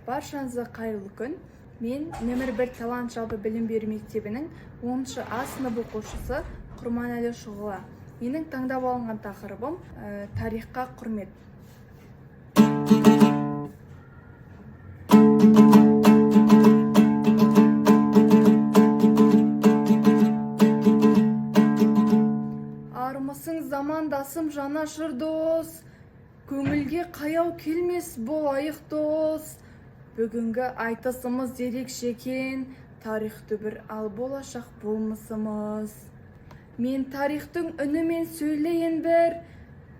Баршаңызға қайырлы күн. Мен нөмір 1 талант жалпы білім беру мектебінің 10 А сынып оқушысы Құрманәлі Шұғыла. Менің таңдап алынған тақырыбым тарихқа құрмет. Армысың замандасым жанашыр дос, көңілге қаяу келмес болайық дос. Бүгінгі айтысымыз ерекше екен, тарихты бір ал болашақ болмысымыз. Мен тарихтың үнімен сөйлейін бір,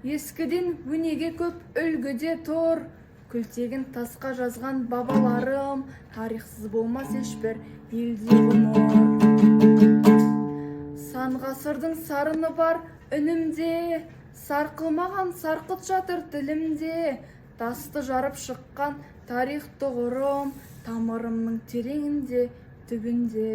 ескіден өнеге көп үлгіде тұр. Күлтегін тасқа жазған бабаларым, тарихсыз болмас ешбір елде ғұмыр. Сан ғасырдың сарыны бар үнімде, сарқылмаған сарқыт жатыр тілімде. Тасты жарып шыққан тарих тұғырым, тамырымның тереңінде, түбінде.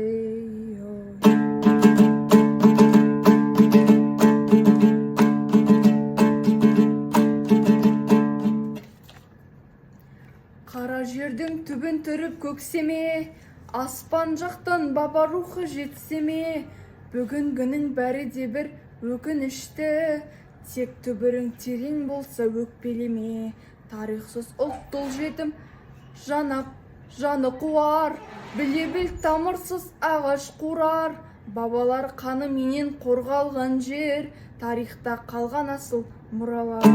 Қара жердің түбін түріп көксеме, аспан жақтан баба рухы жетсеме. Бүгінгінің бәрі де бір өкінішті, тек түбірің терең болса өкпелеме. Тарихсыз ұлттыл жетім жанап жаны қуар, біле біл тамырсыз ағаш қурар. Бабалар қаны менен қорғалған жер, тарихта қалған асыл мұралар.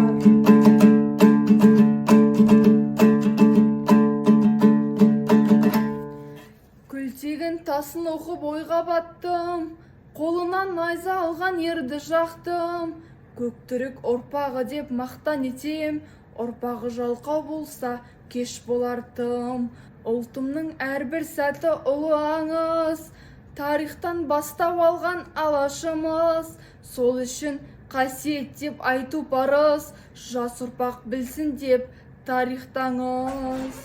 Күлтегін тасын оқып ойға баттым, қолынан найза алған ерді жақтым. Көктүрік ұрпағы деп мақтан етем, ұрпағы жалқау болса кеш болар тым. Ұлтымның әрбір сәті ұлы аңыз, тарихтан бастау алған алашымыз. Сол үшін қасиет деп айту парыз, жас ұрпақ білсін деп тарихтаңыз.